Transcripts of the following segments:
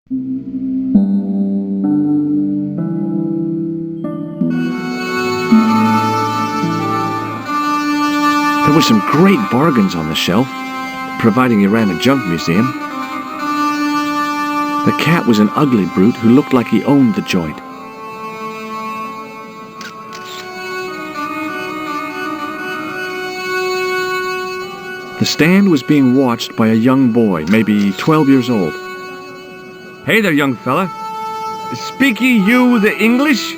There were some great bargains on the shelf, providing you ran a junk museum. The cat was an ugly brute who looked like he owned the joint. The stand was being watched by a young boy, maybe 12 years old. Hey there, young fella. Speak you the English?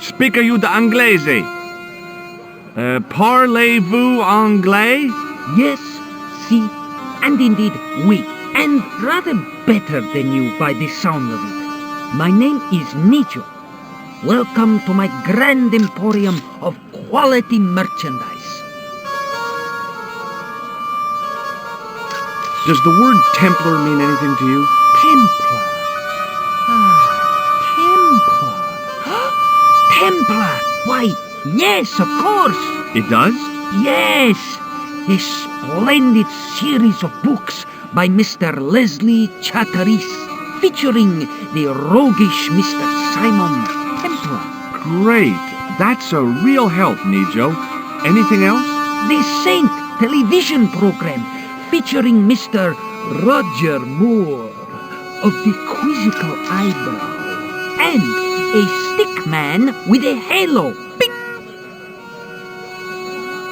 Speak you the Anglese? Parlez-vous anglais? Yes, si, and indeed oui, and rather better than you by the sound of it. My name is Nijo. Welcome to my grand emporium of quality merchandise. Does the word Templar mean anything to you? Templar. Templar. Templar! Why, yes, of course! It does? Yes! A splendid series of books by Mr. Leslie Chatteris, featuring the roguish Mr. Simon Templar. Great. That's a real help, Nijo. Anything else? The Saint television program, featuring Mr. Roger Moore of the quizzical eyebrow, and a stick man with a halo. Bing!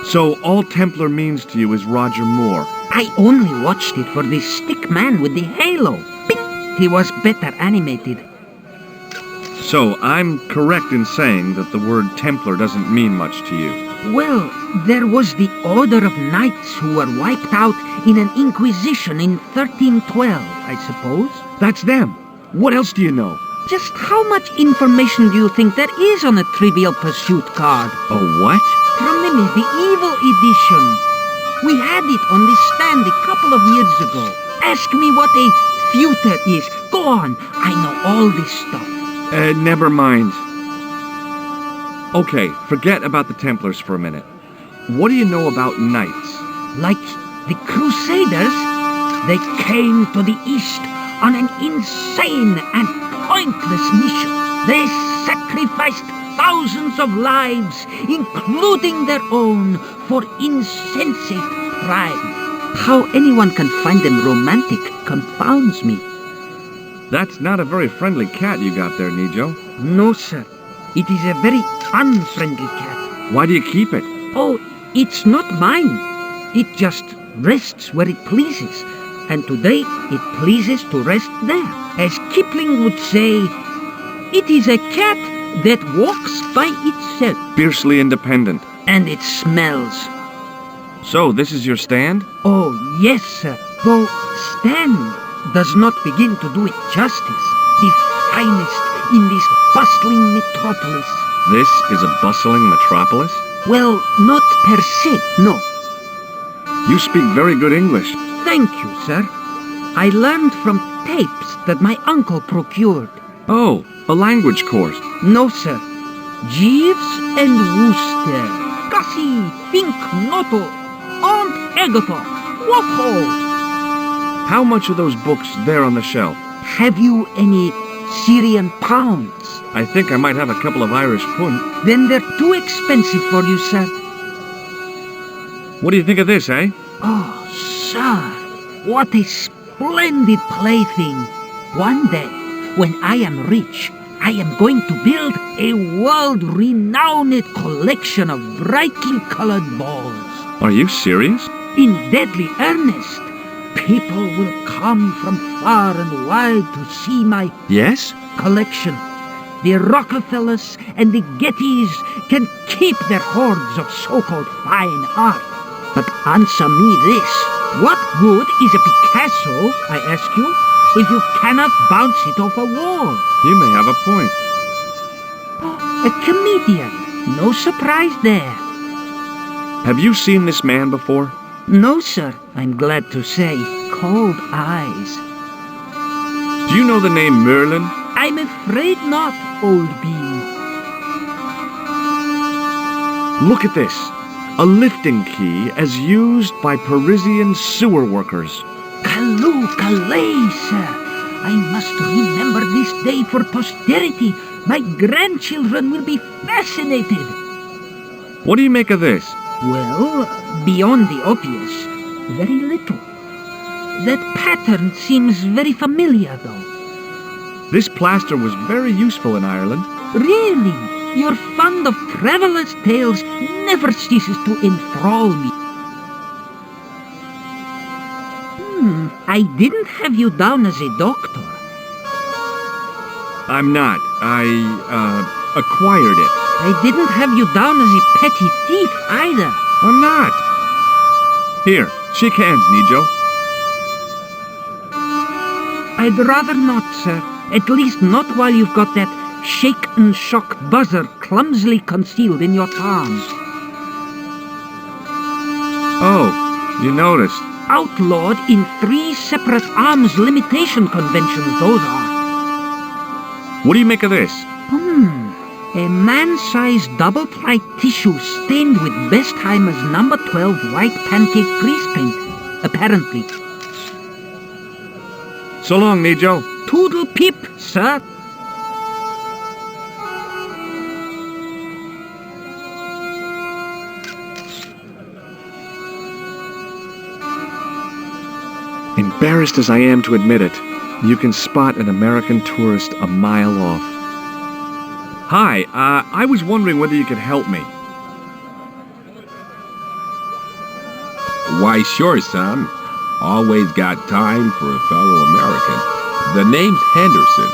So all Templar means to you is Roger Moore. I only watched it for the stick man with the halo. Bing! He was better animated. So I'm correct in saying that the word Templar doesn't mean much to you. Well, there was the Order of Knights who were wiped out in an Inquisition in 1312, I suppose. That's them. What else do you know? Just how much information do you think there is on a Trivial Pursuit card? A what? From the medieval edition. We had it on the stand a couple of years ago. Ask me what a feuter is. Go on, I know all this stuff. Never mind. Okay, forget about the Templars for a minute. What do you know about knights? Like the Crusaders, they came to the East on an insane and pointless mission. They sacrificed thousands of lives, including their own, for insensate pride. How anyone can find them romantic confounds me. That's not a very friendly cat you got there, Nijo. No, sir. It is a very unfriendly cat. Why do you keep it? Oh, it's not mine. It just rests where it pleases. And today it pleases to rest there. As Kipling would say, it is a cat that walks by itself. Fiercely independent. And it smells. So, this is your stand? Oh, yes, sir. Though stand does not begin to do it justice. The finest in this bustling metropolis. This is a bustling metropolis? Well, not per se, no. You speak very good English. Thank you, sir. I learned from tapes that my uncle procured. Oh, a language course. No, sir. Jeeves and Wooster. Gussie, Fink, Noto, Aunt Agatha. Whoa! How much are those books there on the shelf? Have you any Syrian pounds? I think I might have a couple of Irish pund. Then they're too expensive for you, sir. What do you think of this, eh? Oh, sir, what a splendid plaything. One day, when I am rich, I am going to build a world-renowned collection of brightly colored balls. Are you serious? In deadly earnest. People will come from far and wide to see my Yes? collection. The Rockefellers and the Gettys can keep their hoards of so-called fine art. But answer me this. What good is a Picasso, I ask you, if you cannot bounce it off a wall? You may have a point. A comedian. No surprise there. Have you seen this man before? No, sir. I'm glad to say. Cold eyes. Do you know the name Merlin? I'm afraid not, old bean. Look at this. A lifting key as used by Parisian sewer workers. Calais, sir. I must remember this day for posterity. My grandchildren will be fascinated. What do you make of this? Well, beyond the obvious, very little. That pattern seems very familiar, though. This plaster was very useful in Ireland. Really? Your fund of travelers' tales never ceases to enthrall me. I didn't have you down as a doctor. I'm not. I acquired it. I didn't have you down as a petty thief either. I'm not. Here, shake hands, Nijo. I'd rather not, sir. At least not while you've got that shake and shock buzzer clumsily concealed in your palms. Oh, you noticed. Outlawed in 3 separate arms limitation conventions, those are. What do you make of this? A man-sized double-ply tissue stained with Bestheimer's number 12 white pancake grease paint, apparently. So long, Nijo. Toodle peep, sir. Embarrassed as I am to admit it, you can spot an American tourist a mile off. Hi, I was wondering whether you could help me. Why, sure, son. Always got time for a fellow American. The name's Henderson.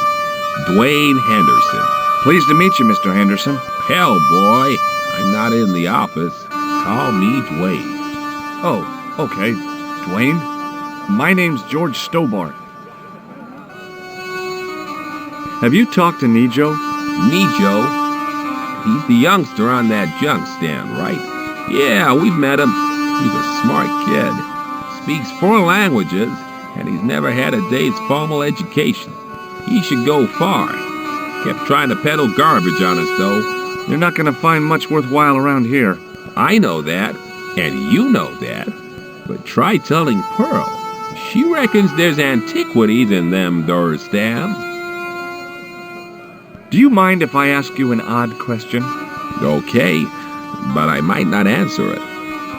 Dwayne Henderson. Pleased to meet you, Mr. Henderson. Hell, boy, I'm not in the office. Call me Dwayne. Oh, okay. Dwayne? My name's George Stobart. Have you talked to Nijo? Nijo? He's the youngster on that junk stand, right? Yeah, we've met him. He's a smart kid. Speaks 4 languages, and he's never had a day's formal education. He should go far. Kept trying to peddle garbage on us, though. You're not gonna find much worthwhile around here. I know that, and you know that. But try telling Pearl. She reckons there's antiquities in them door stands. Do you mind if I ask you an odd question? Okay, but I might not answer it.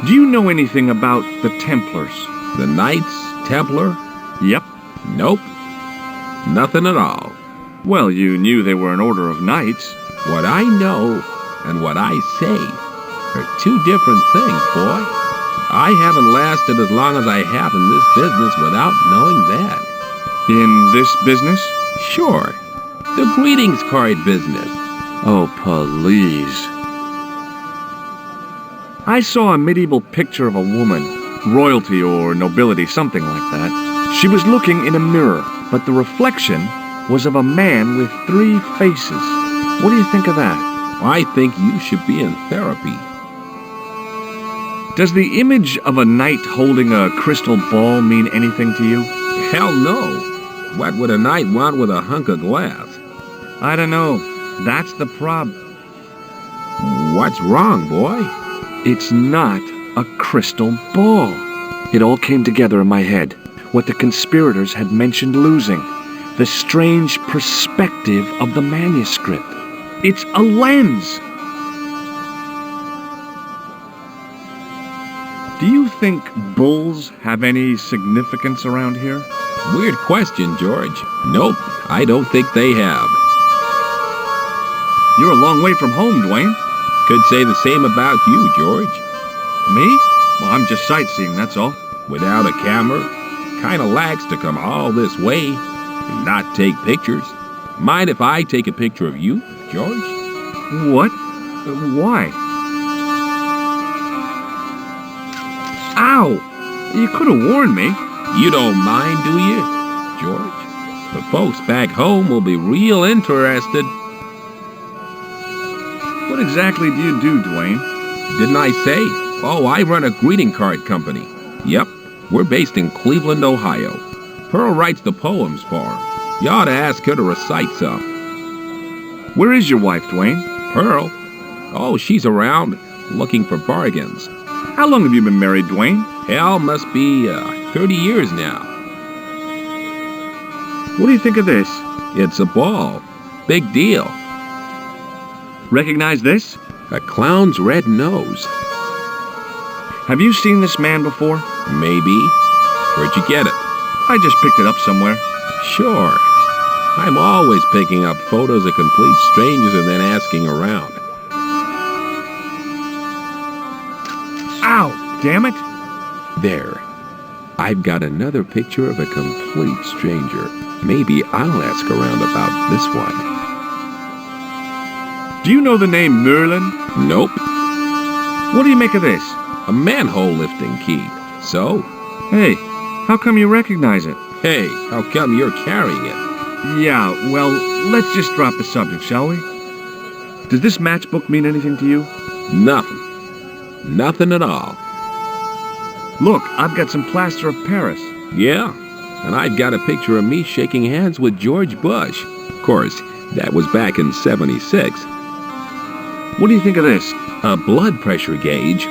Do you know anything about the Templars? The Knights Templar? Yep. Nope. Nothing at all. Well, you knew they were an order of knights. What I know and what I say are 2 different things, boy. I haven't lasted as long as I have in this business without knowing that. In this business? Sure. The greetings card business. Oh, please. I saw a medieval picture of a woman, royalty or nobility, something like that. She was looking in a mirror, but the reflection was of a man with 3 faces. What do you think of that? I think you should be in therapy. Does the image of a knight holding a crystal ball mean anything to you? Hell no. What would a knight want with a hunk of glass? I don't know. That's the prob. What's wrong, boy? It's not a crystal ball. It all came together in my head. What the conspirators had mentioned losing. The strange perspective of the manuscript. It's a lens. Do you think bulls have any significance around here? Weird question, George. Nope, I don't think they have. You're a long way from home, Dwayne. Could say the same about you, George. Me? Well, I'm just sightseeing, that's all. Without a camera, kinda lags to come all this way and not take pictures. Mind if I take a picture of you, George? What? Why? Ow! You could have warned me. You don't mind, do you, George? The folks back home will be real interested. What exactly do you do, Dwayne? Didn't I say? Oh, I run a greeting card company. Yep, we're based in Cleveland, Ohio. Pearl writes the poems for 'em. You ought to ask her to recite some. Where is your wife, Dwayne? Pearl? Oh, she's around, looking for bargains. How long have you been married, Dwayne? Hell, must be 30 years now. What do you think of this? It's a ball. Big deal. Recognize this? A clown's red nose. Have you seen this man before? Maybe. Where'd you get it? I just picked it up somewhere. Sure. I'm always picking up photos of complete strangers and then asking around. Ow! Damn it! There. I've got another picture of a complete stranger. Maybe I'll ask around about this one. Do you know the name Merlin? Nope. What do you make of this? A manhole lifting key. So? Hey, how come you recognize it? Hey, how come you're carrying it? Yeah, well, let's just drop the subject, shall we? Does this matchbook mean anything to you? Nothing. Nothing at all. Look, I've got some plaster of Paris. Yeah, and I've got a picture of me shaking hands with George Bush. Of course, that was back in '76. What do you think of this? A blood pressure gauge?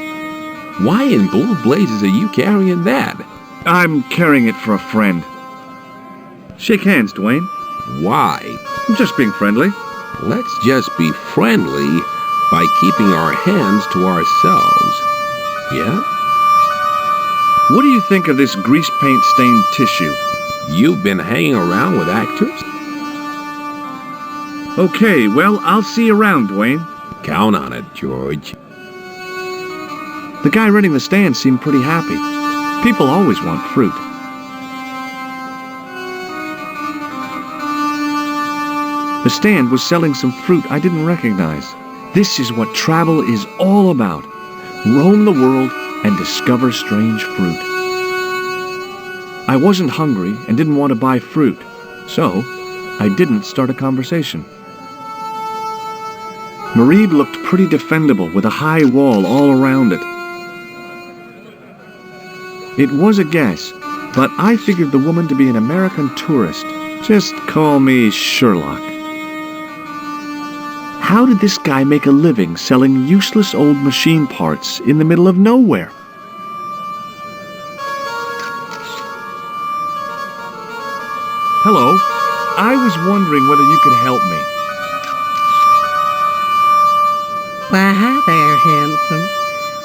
Why in blue blazes are you carrying that? I'm carrying it for a friend. Shake hands, Dwayne. Why? I'm just being friendly. Let's just be friendly by keeping our hands to ourselves. Yeah? What do you think of this grease paint stained tissue? You've been hanging around with actors? Okay, well, I'll see you around, Dwayne. Count on it, George. The guy running the stand seemed pretty happy. People always want fruit. The stand was selling some fruit I didn't recognize. This is what travel is all about. Roam the world and discover strange fruit. I wasn't hungry and didn't want to buy fruit, so I didn't start a conversation. Marib looked pretty defendable with a high wall all around it. It was a guess, but I figured the woman to be an American tourist. Just call me Sherlock. How did this guy make a living selling useless old machine parts in the middle of nowhere? Hello. I was wondering whether you could help me. Why, hi there, handsome.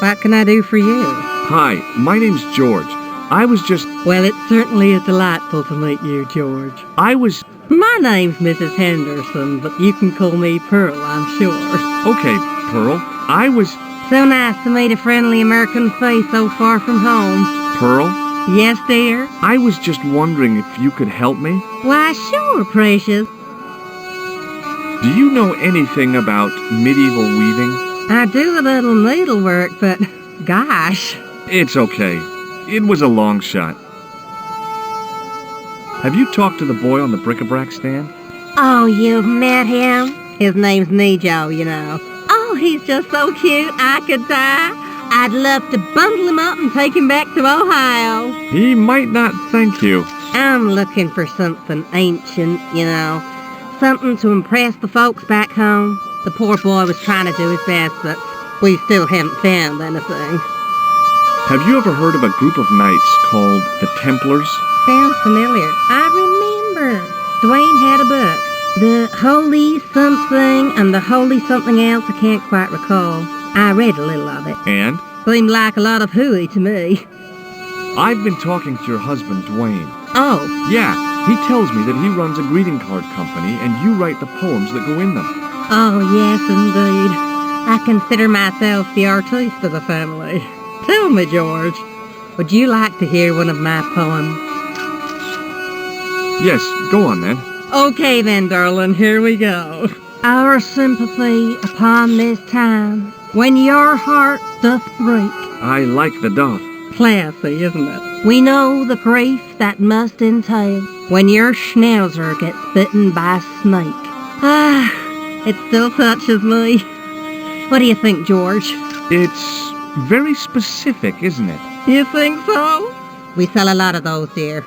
What can I do for you? Hi, my name's George. I was just... Well, it certainly is delightful to meet you, George. My name's Mrs. Henderson, but you can call me Pearl, I'm sure. Okay, Pearl. I was... So nice to meet a friendly American face so far from home. Pearl? Yes, dear? I was just wondering if you could help me. Why, sure, precious. Do you know anything about medieval weaving? I do a little needlework, but gosh. It's okay. It was a long shot. Have you talked to the boy on the bric-a-brac stand? Oh, you've met him? His name's Nejo, you know. Oh, he's just so cute, I could die. I'd love to bundle him up and take him back to Ohio. He might not thank you. I'm looking for something ancient, you know. Something to impress the folks back home. The poor boy was trying to do his best, but we still haven't found anything. Have you ever heard of a group of knights called the Templars? Sounds familiar. I remember. Dwayne had a book. The Holy Something and the Holy Something Else, I can't quite recall. I read a little of it. And? Seemed like a lot of hooey to me. I've been talking to your husband, Dwayne. Oh. Yeah, he tells me that he runs a greeting card company and you write the poems that go in them. Oh, yes, indeed. I consider myself the artiste of the family. Tell me, George, would you like to hear one of my poems? Yes, go on then. Okay then, darling, here we go. Our sympathy upon this time, when your heart doth break. I like the doth. Classy, isn't it? We know the grief that must entail when your schnauzer gets bitten by a snake. Ah, it still touches me. What do you think, George? It's very specific, isn't it? You think so? We sell a lot of those, dear.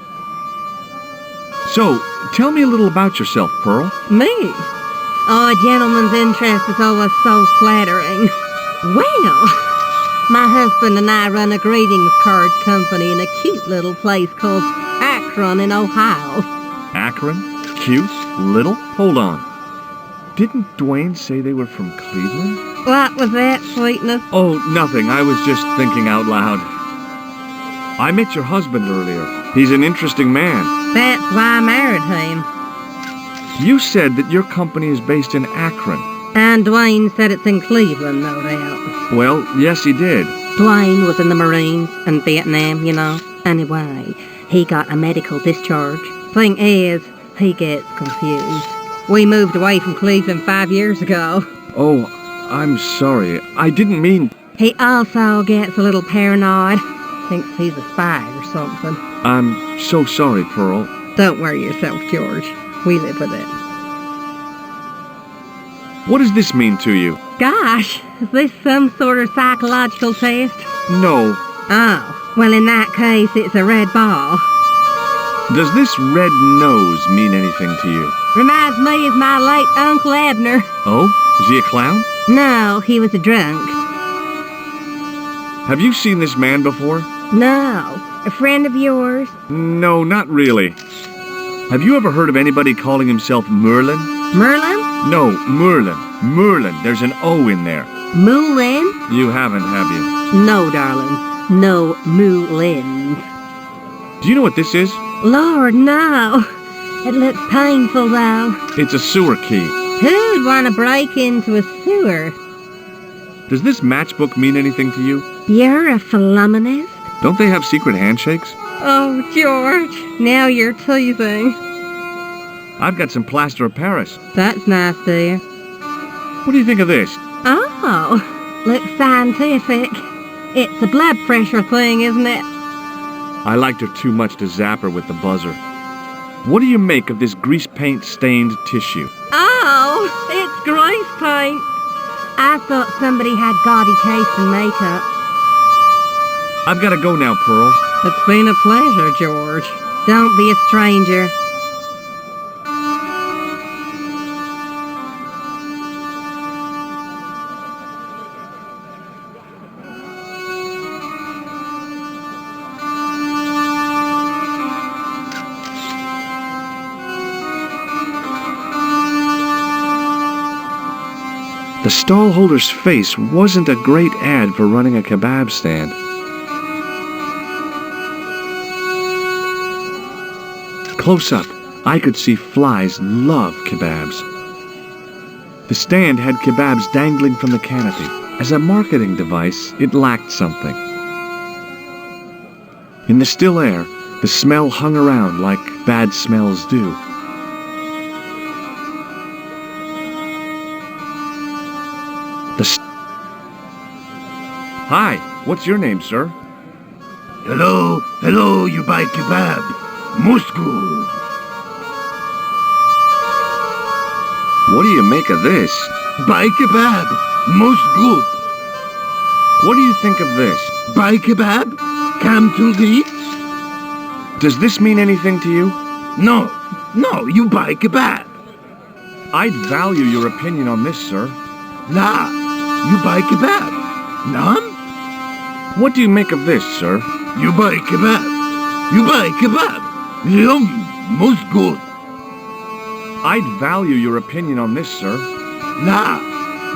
So, tell me a little about yourself, Pearl. Me? Oh, a gentleman's interest is always so flattering. Well, my husband and I run a greetings card company in a cute little place called Akron in Ohio. Akron? Akron? Cute? Little? Hold on. Didn't Dwayne say they were from Cleveland? What was that, sweetness? Oh, nothing. I was just thinking out loud. I met your husband earlier. He's an interesting man. That's why I married him. You said that your company is based in Akron. And Dwayne said it's in Cleveland, no doubt. Well, yes, he did. Dwayne was in the Marines in Vietnam, you know. Anyway, he got a medical discharge. Thing is, he gets confused. We moved away from Cleveland 5 years ago. Oh, I'm sorry. I didn't mean... He also gets a little paranoid. Thinks he's a spy or something. I'm so sorry, Pearl. Don't worry yourself, George. We live with it. What does this mean to you? Gosh, is this some sort of psychological test? No. Oh, well in that case it's a red ball. Does this red nose mean anything to you? Reminds me of my late Uncle Abner. Oh? Is he a clown? No, he was a drunk. Have you seen this man before? No. A friend of yours? No, not really. Have you ever heard of anybody calling himself Merlin? Merlin? No, Merlin. Merlin. There's an O in there. Moulin? You haven't, have you? No, darling. No Moulin. Do you know what this is? Lord, no. It looks painful, though. It's a sewer key. Who'd want to break into a sewer? Does this matchbook mean anything to you? You're a philommenist? Don't they have secret handshakes? Oh, George, now you're teasing. I've got some plaster of Paris. That's nice, dear. What do you think of this? Oh, looks scientific. It's a blood pressure thing, isn't it? I liked her too much to zap her with the buzzer. What do you make of this grease paint stained tissue? Oh, it's grease paint. I thought somebody had gaudy taste in makeup. I've got to go now, Pearl. It's been a pleasure, George. Don't be a stranger. The stallholder's face wasn't a great ad for running a kebab stand. Close up, I could see flies love kebabs. The stand had kebabs dangling from the canopy. As a marketing device, it lacked something. In the still air, the smell hung around like bad smells do. Hi, what's your name, sir? Hello, you buy kebab. Moscow. What do you make of this? Buy kebab. Most good. What do you think of this? Buy kebab. Come to eat. Does this mean anything to you? No, you buy kebab. I'd value your opinion on this, sir. Nah, you buy kebab. None? What do you make of this, sir? You buy kebab. You buy kebab. Yum, most good. I'd value your opinion on this, sir. Nah,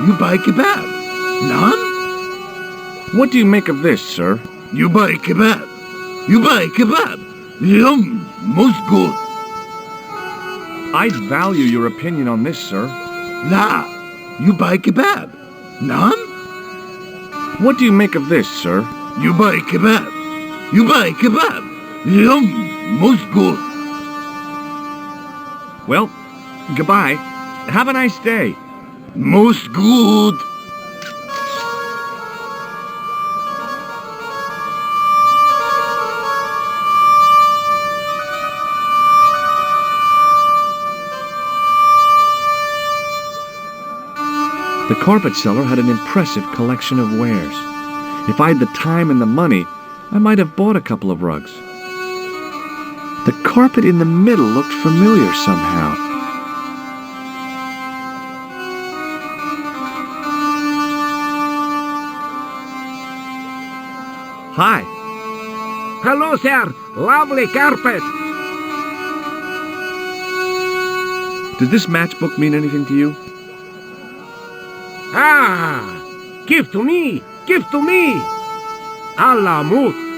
you buy kebab. None? What do you make of this, sir? You buy kebab. You buy kebab. Yum, most good. I'd value your opinion on this, sir. Nah, you buy kebab. None? What do you make of this, sir? You buy kebab. You buy kebab. Yum, most good. Well, goodbye. Have a nice day. Most good. The carpet seller had an impressive collection of wares. If I had the time and the money, I might have bought a couple of rugs. The carpet in the middle looked familiar somehow. Hi. Hello, sir. Lovely carpet. Does this matchbook mean anything to you? Ah! Give to me! Give to me! Alamut!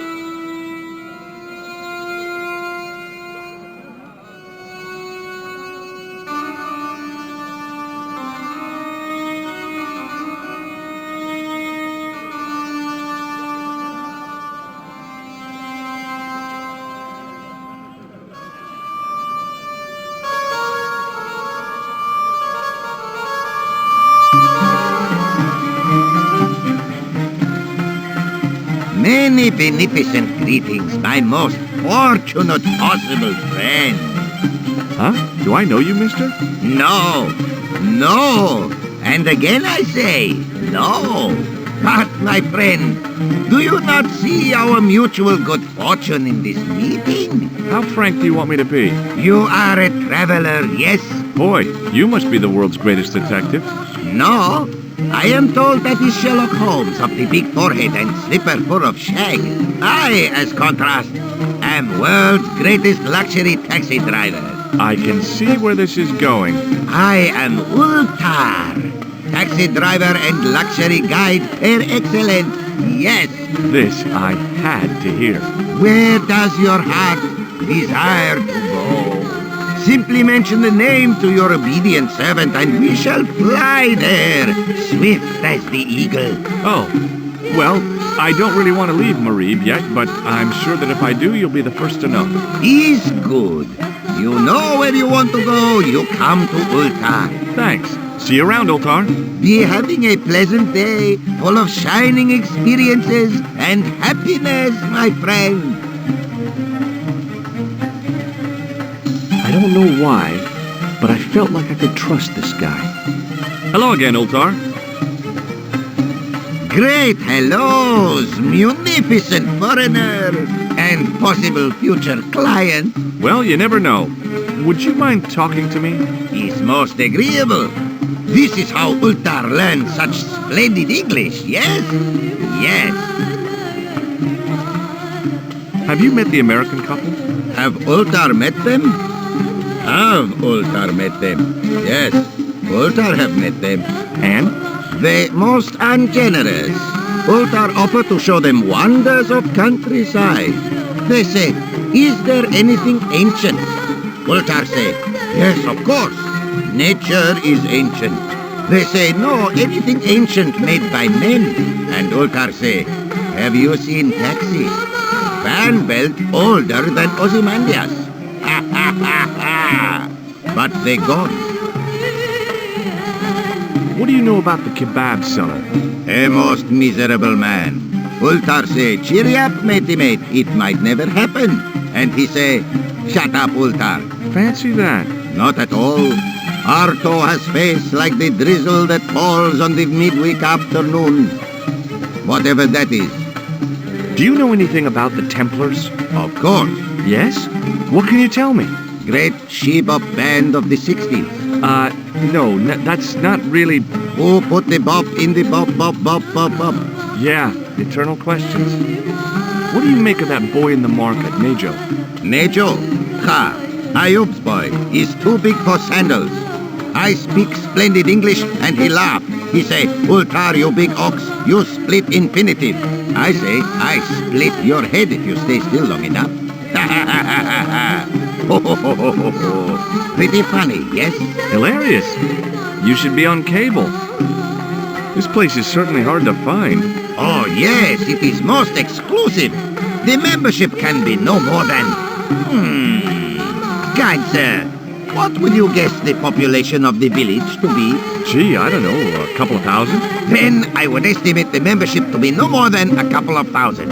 Many beneficent greetings, my most fortunate possible friend. Huh? Do I know you, mister? No, no, and again I say, no. But, my friend, do you not see our mutual good fortune in this meeting? How frank do you want me to be? You are a traveler, yes? Boy, you must be the world's greatest detective. No, I am told that is Sherlock Holmes of the big forehead and slipper full of shag. I, as contrast, am world's greatest luxury taxi driver. I can see where this is going. I am Ultar, taxi driver and luxury guide per excellence. Yes. This I had to hear. Where does your heart desire to go? Simply mention the name to your obedient servant and we shall fly there, swift as the eagle. Oh, well, I don't really want to leave Marib yet, but I'm sure that if I do, you'll be the first to know. Is good. You know where you want to go, you come to Ultar. Thanks. See you around, Ultar. Be having a pleasant day, full of shining experiences and happiness, my friend. I don't know why, but I felt like I could trust this guy. Hello again, Ultar. Great hellos, munificent foreigner, and possible future client. Well, you never know. Would you mind talking to me? Is most agreeable. This is how Ultar learned such splendid English, yes? Yes. Have you met the American couple? Have Ultar met them? Have Ultar met them? Yes, Ultar have met them. And? They most ungenerous. Ultar offer to show them wonders of countryside. They say, is there anything ancient? Ultar say, yes, of course. Nature is ancient. They say, no, anything ancient made by men. And Ultar say, have you seen taxis? Van belt older than Ozymandias. Ha ha ha ha! But they gone. What do you know about the kebab seller? A most miserable man. Ultar say, cheery up, matey mate, it might never happen. And he say, shut up, Ultar. Fancy that. Not at all. Arto has face like the drizzle that falls on the midweek afternoon. Whatever that is. Do you know anything about the Templars? Of course. Yes? What can you tell me? Great she-bop band of the 60s. No, that's not really... Who put the bop in the bop, bop, bop, bop, bop? Yeah, eternal questions. What do you make of that boy in the market, Nejo? Nejo? Ha! Ayub's boy is too big for sandals. I speak splendid English and he laugh. He say, Ultar, you big ox, you split infinitive. I say, I split your head if you stay still long enough. Ha ha ha ha ha! Ho ho ho ho ho ho! Pretty funny, yes? Hilarious. You should be on cable. This place is certainly hard to find. Oh yes, it is most exclusive. The membership can be no more than... Guide, sir, what would you guess the population of the village to be? Gee, I don't know, a couple of thousand? Then I would estimate the membership to be no more than a couple of thousand.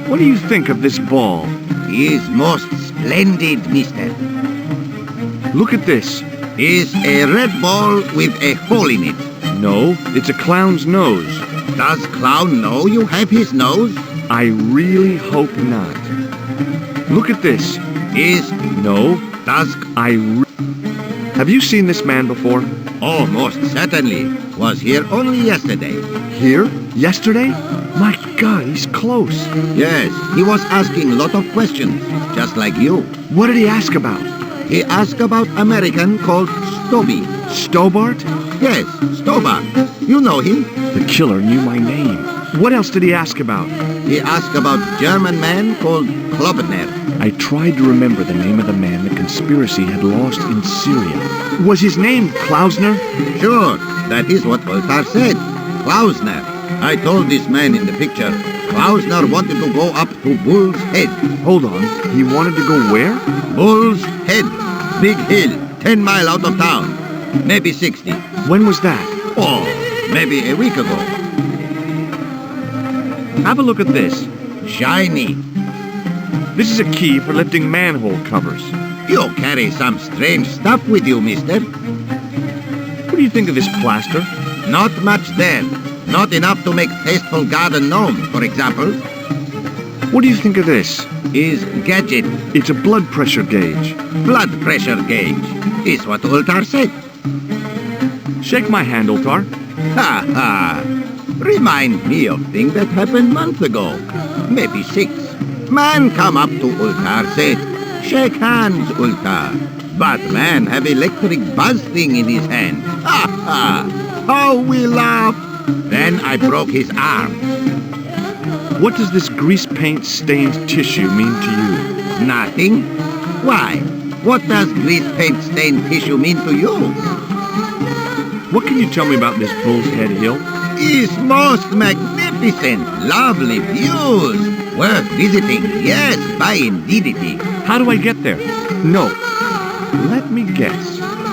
What do you think of this ball? Is most splendid, mister. Look at this. Is a red ball with a hole in it. No, it's a clown's nose. Does clown know you have his nose? I really hope not. Look at this. Is... No. Does... Have you seen this man before? Oh, most certainly. Was here only yesterday. Here? Yesterday? My God, he's close. Yes, he was asking lot of questions, just like you. What did he ask about? He asked about American called Stoby. Stobart? Yes, Stobart. You know him. The killer knew my name. What else did he ask about? He asked about German man called Klobner. I tried to remember the name of the man the conspiracy had lost in Syria. Was his name Klausner? Sure, that is what Voltaire said. Klausner. I told this man in the picture, Klausner wanted to go up to Bull's Head. Hold on, he wanted to go where? Bull's Head. Big hill, 10 miles out of town. Maybe 60. When was that? Oh, maybe a week ago. Have a look at this. Shiny. This is a key for lifting manhole covers. You carry some strange stuff with you, mister. What do you think of this plaster? Not much there. Not enough to make tasteful garden gnome, for example. What do you think of this? Is gadget. It's a blood pressure gauge. Blood pressure gauge. Is what Ultar said. Shake my hand, Ultar. Ha ha. Remind me of things that happened months ago. Maybe 6. Man come up to Ultar, say, shake hands, Ultar. But man have electric buzz thing in his hand. Ha ha. How we laugh. Then I broke his arm. What does this grease paint stained tissue mean to you? Nothing. Why? What does grease paint stained tissue mean to you? What can you tell me about this Bull's Head Hill? Is most magnificent, lovely views. Worth visiting, yes, by indeedity. How do I get there? No. Let me guess.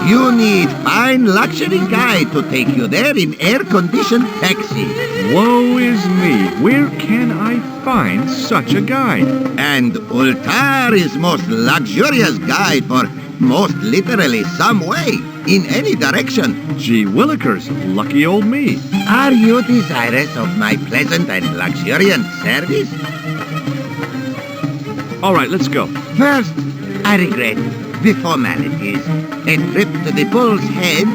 You need fine luxury guide to take you there in air-conditioned taxi. Woe is me. Where can I find such a guide? And Ultar is most luxurious guide for most literally some way, in any direction. Gee willikers, lucky old me. Are you desirous of my pleasant and luxuriant service? All right, let's go. First, I regret the formalities. A trip to the Bull's Head.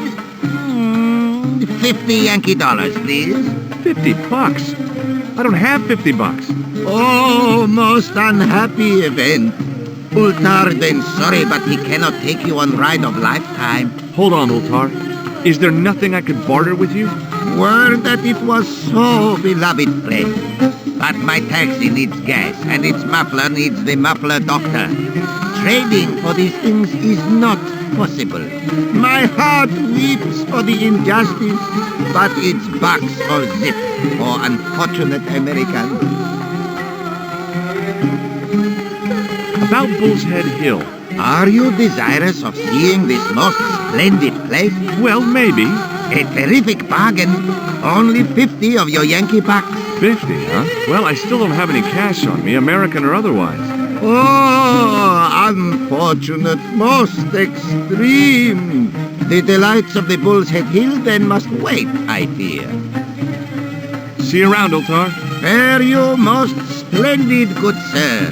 50 Yankee dollars, please. $50? I don't have $50. Oh, most unhappy event. Ultar then sorry, but he cannot take you on ride of lifetime. Hold on, Ultar. Is there nothing I could barter with you? Word that it was so beloved place. But my taxi needs gas, and its muffler needs the muffler doctor. Trading for these things is not possible. My heart weeps for the injustice, but it's bucks or zip for unfortunate Americans. About Bull's Head Hill. Are you desirous of seeing this most splendid place? Well, maybe. A terrific bargain. Only 50 of your Yankee bucks. 50, huh? Well, I still don't have any cash on me, American or otherwise. Oh, unfortunate, most extreme. The delights of the Bull's Head Hill then must wait, I fear. See you around, Ultar. Fare you most splendid, good sir.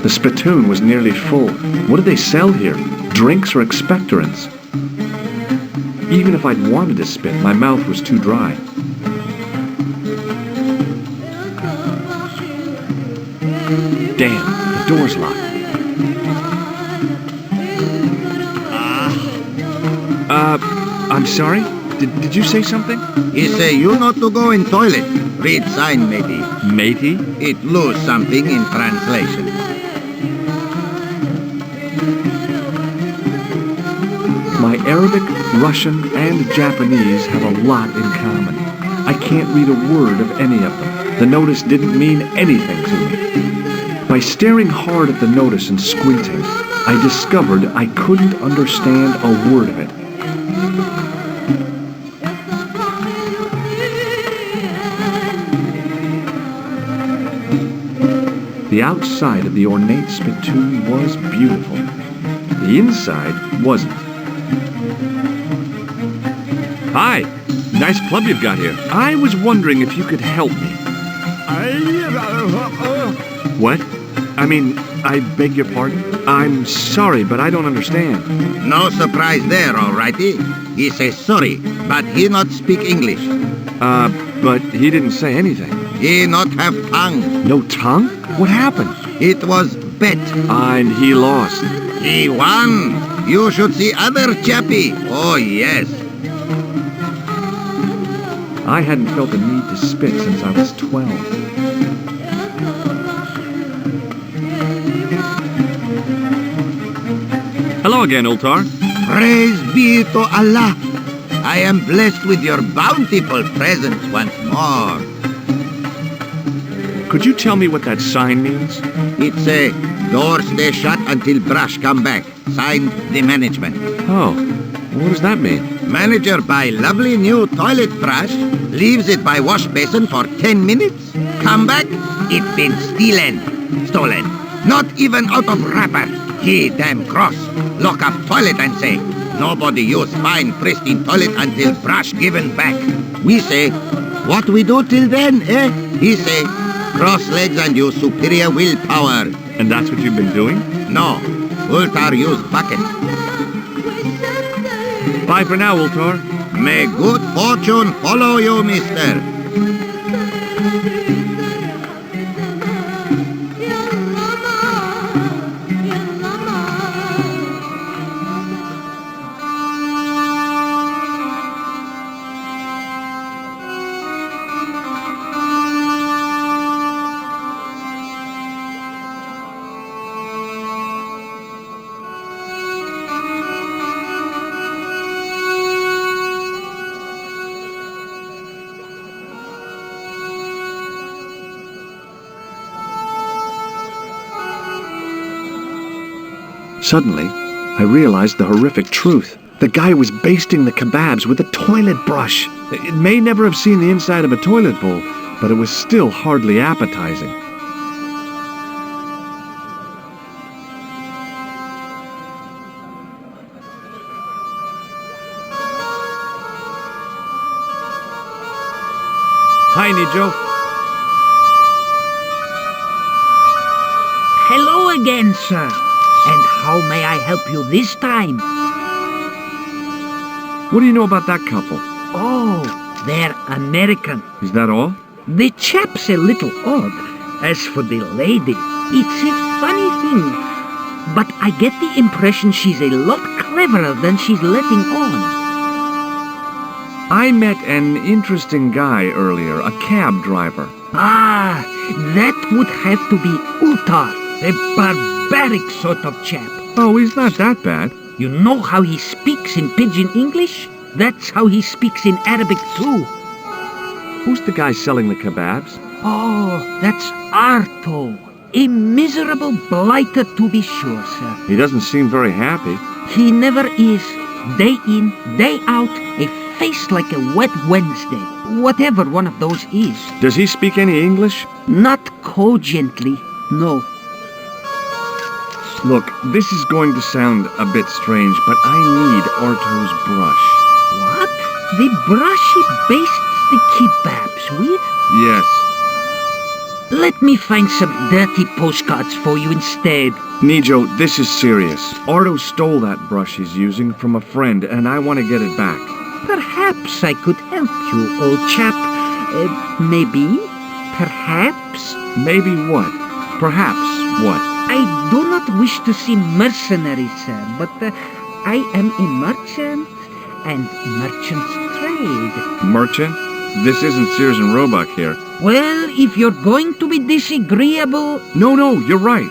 The spittoon was nearly full. What do they sell here? Drinks or expectorants? Even if I'd wanted to spit, my mouth was too dry. Damn, the door's locked. I'm sorry? Did you say something? He say you not to go in toilet. Read sign, matey. Matey? It lose something in translation. My Arabic, Russian, and Japanese have a lot in common. I can't read a word of any of them. The notice didn't mean anything to me. By staring hard at the notice and squinting, I discovered I couldn't understand a word of it. The outside of the ornate spittoon was beautiful. The inside wasn't. Hi! Nice club you've got here. I was wondering if you could help me. What? I mean, I beg your pardon? I'm sorry, but I don't understand. No surprise there, alrighty. He say sorry, but he not speak English. But he didn't say anything. He not have tongue. No tongue? What happened? It was bet. And he lost. He won. You should see other chappie. Oh, yes. I hadn't felt the need to spit since I was 12. Hello again, Ultar. Praise be to Allah. I am blessed with your bountiful presence once more. Could you tell me what that sign means? It's a door stay shut until brush come back. Signed, the management. Oh, what does that mean? Manager buy lovely new toilet brush, leaves it by wash basin for 10 minutes. Come back, it been stolen. Not even out of wrapper. He damn cross. Lock up toilet and say, nobody use fine pristine toilet until brush given back. We say, what we do till then, eh? He say, cross legs and use superior willpower. And that's what you've been doing? No, Ultar use bucket. Bye for now, Ultar. May good fortune follow you, mister. Suddenly, I realized the horrific truth. The guy was basting the kebabs with a toilet brush. It may never have seen the inside of a toilet bowl, but it was still hardly appetizing. Hi, Nijo. Hello again, sir. And how may I help you this time? What do you know about that couple? Oh, they're American. Is that all? The chap's a little odd. As for the lady, it's a funny thing. But I get the impression she's a lot cleverer than she's letting on. I met an interesting guy earlier, a cab driver. Ah, that would have to be Ultar, a barbaric sort of chap. Oh, he's not that bad. You know how he speaks in pidgin English? That's how he speaks in Arabic too. Who's the guy selling the kebabs? Oh, that's Arto. A miserable blighter to be sure, sir. He doesn't seem very happy. He never is. Day in, day out, a face like a wet Wednesday. Whatever one of those is. Does he speak any English? Not cogently, no. Look, this is going to sound a bit strange, but I need Arto's brush. What? The brush he bastes the kebabs with? Yes. Let me find some dirty postcards for you instead. Nijo, this is serious. Arto stole that brush he's using from a friend, and I want to get it back. Perhaps I could help you, old chap. Maybe? Perhaps? Maybe what? Perhaps what? I do not wish to seem mercenary, sir, but I am a merchant, and merchants trade. Merchant? This isn't Sears and Roebuck here. Well, if you're going to be disagreeable... No, you're right.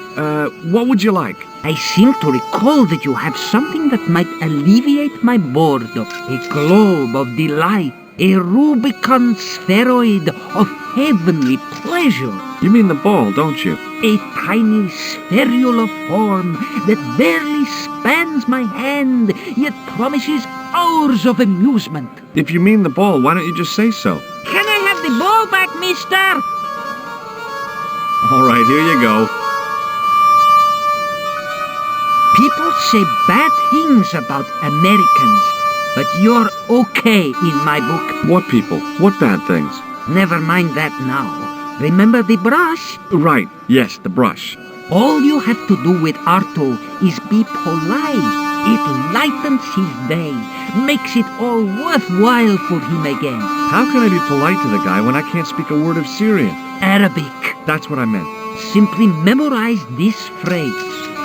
What would you like? I seem to recall that you have something that might alleviate my boredom. A globe of delight. A Rubicon spheroid of heavenly pleasure. You mean the ball, don't you? A tiny spherule of form that barely spans my hand, yet promises hours of amusement. If you mean the ball, why don't you just say so? Can I have the ball back, mister? All right, here you go. People say bad things about Americans, but you're okay in my book. What people? What bad things? Never mind that now. Remember the brush? Right, yes, the brush. All you have to do with Arto is be polite. It lightens his day, makes it all worthwhile for him again. How can I be polite to the guy when I can't speak a word of Syrian? Arabic. That's what I meant. Simply memorize this phrase.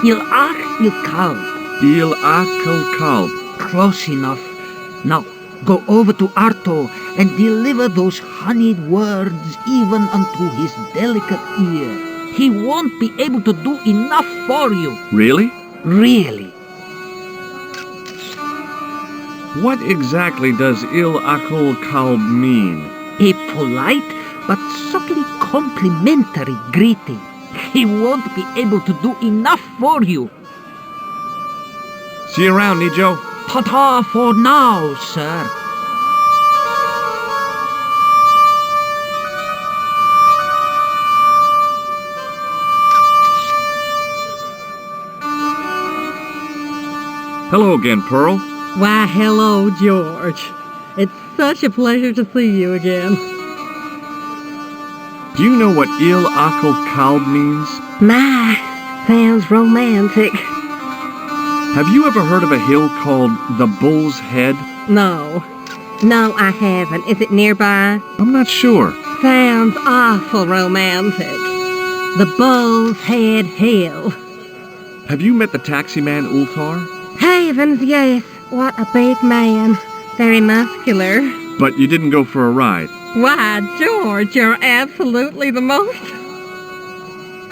Il-Ach il-Kalb. Il akal kalb. Close enough. Now, go over to Arto and deliver those honeyed words even unto his delicate ear. He won't be able to do enough for you. Really? Really. What exactly does il akal kalb mean? A polite but subtly complimentary greeting. He won't be able to do enough for you. See you around, Nijo. Ta-ta for now, sir. Hello again, Pearl. Why, hello, George. It's such a pleasure to see you again. Do you know what il akal kalb means? My, sounds romantic. Have you ever heard of a hill called the Bull's Head? No. No, I haven't. Is it nearby? I'm not sure. Sounds awful romantic. The Bull's Head Hill. Have you met the taxi man, Ultar? Heavens, yes. What a big man. Very muscular. But you didn't go for a ride. Why, George, you're absolutely the most...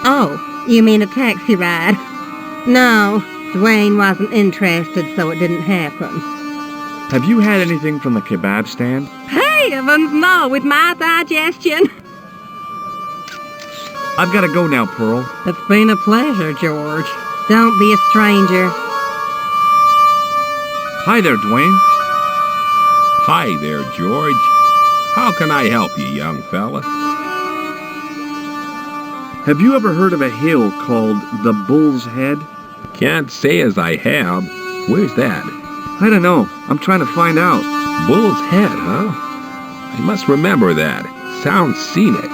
Oh, you mean a taxi ride? No, Dwayne wasn't interested, so it didn't happen. Have you had anything from the kebab stand? Heavens, no, with my digestion. I've got to go now, Pearl. It's been a pleasure, George. Don't be a stranger. Hi there, Dwayne. Hi there, George. How can I help you, young fella? Have you ever heard of a hill called the Bull's Head? Can't say as I have. Where's that? I don't know. I'm trying to find out. Bull's Head, huh? I must remember that. Sounds scenic.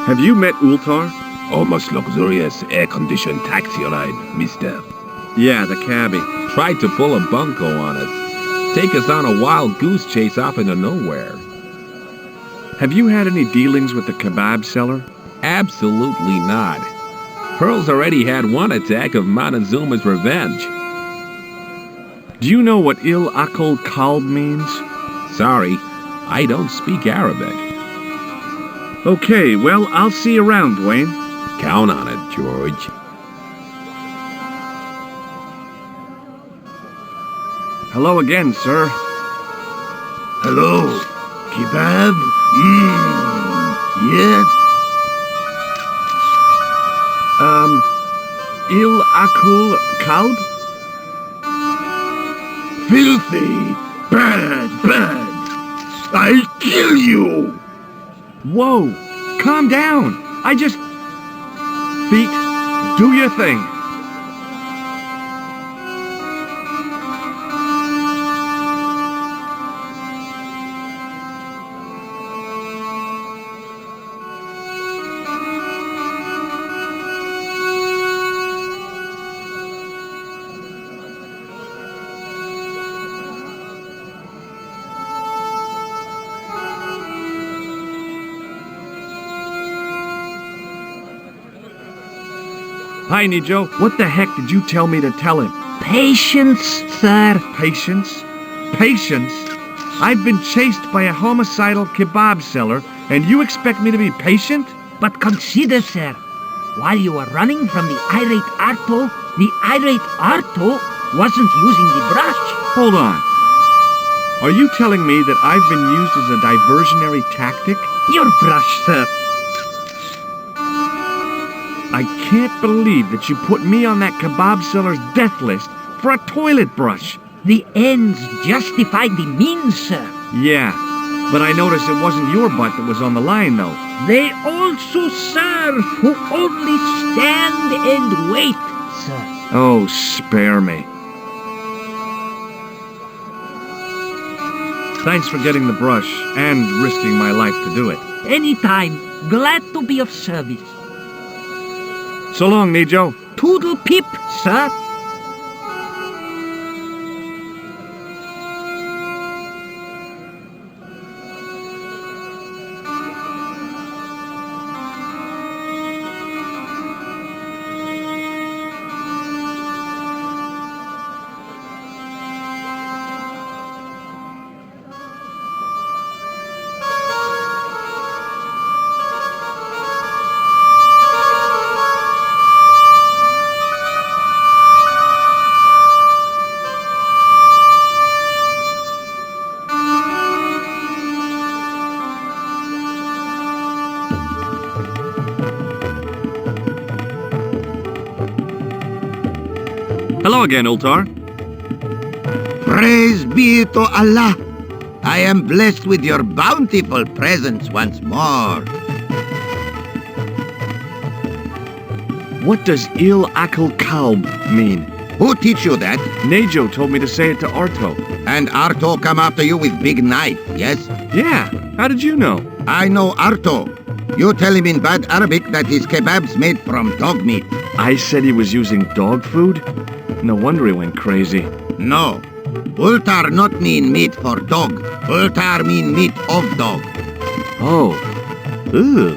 Have you met Ultar? Almost luxurious air-conditioned taxi ride, mister. Yeah, the cabbie. Tried to pull a bunco on us. Take us on a wild goose chase off into nowhere. Have you had any dealings with the kebab seller? Absolutely not. Pearl's already had one attack of Montezuma's revenge. Do you know what il akal kalb means? Sorry, I don't speak Arabic. Okay, well, I'll see you around, Dwayne. Count on it, George. Hello again, sir. Hello. Kebab? Yes? Il akul kalb? Filthy. Bad. I'll kill you. Whoa, calm down. Feet, do your thing. Hi, Nijo. What the heck did you tell me to tell him? Patience, sir. Patience? Patience? I've been chased by a homicidal kebab seller, and you expect me to be patient? But consider, sir, while you were running from the irate Arto wasn't using the brush. Hold on. Are you telling me that I've been used as a diversionary tactic? Your brush, sir. I can't believe that you put me on that kebab seller's death list for a toilet brush. The ends justified the means, sir. Yeah, but I noticed it wasn't your butt that was on the line, though. They also serve who only stand and wait, sir. Oh, spare me. Thanks for getting the brush and risking my life to do it. Anytime. Glad to be of service. So long, Nijo. Toodle pip, sir. Hello again, Ultar. Praise be to Allah. I am blessed with your bountiful presence once more. What does Il Akal Kalb mean? Who teach you that? Nejo told me to say it to Arto. And Arto come after you with big knife, yes? Yeah, how did you know? I know Arto. You tell him in bad Arabic that his kebab's made from dog meat. I said he was using dog food? No wonder he went crazy. No. Ultar not mean meat for dog. Ultar mean meat of dog. Oh. Ugh.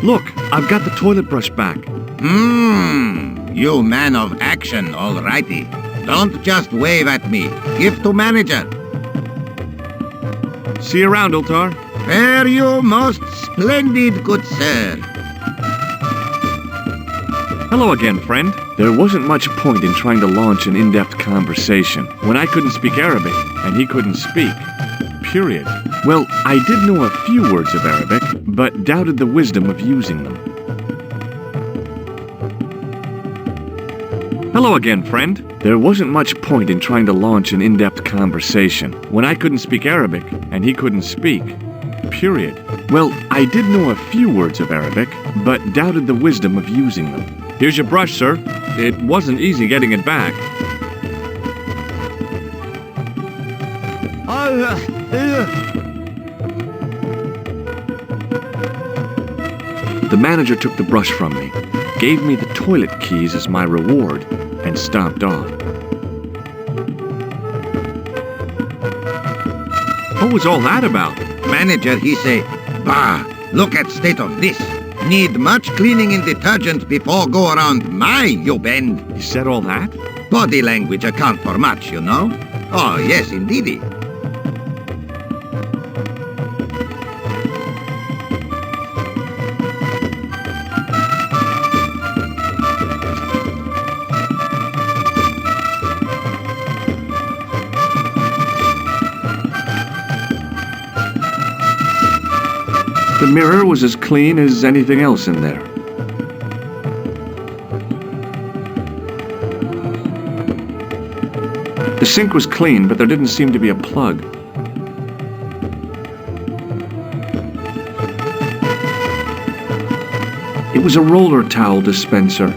Look, I've got the toilet brush back. You man of action, alrighty. Don't just wave at me. Give to manager. See you around, Ultar. Fare you most splendid, good sir. Hello again, friend. There wasn't much point in trying to launch an in-depth conversation when I couldn't speak Arabic and he couldn't speak. Period. Well, I did know a few words of Arabic, but doubted the wisdom of using them. Hello again, friend. There wasn't much point in trying to launch an in-depth conversation when I couldn't speak Arabic and he couldn't speak. Period. Well, I did know a few words of Arabic, but doubted the wisdom of using them. Here's your brush, sir. It wasn't easy getting it back. The manager took the brush from me, gave me the toilet keys as my reward, and stomped off. What was all that about? Manager, he say, bah, look at state of this. Need much cleaning and detergent before go around my, you bend. He said all that? Body language account for much, you know. Oh, yes, indeedy. The mirror was as clean as anything else in there. The sink was clean, but there didn't seem to be a plug. It was a roller towel dispenser.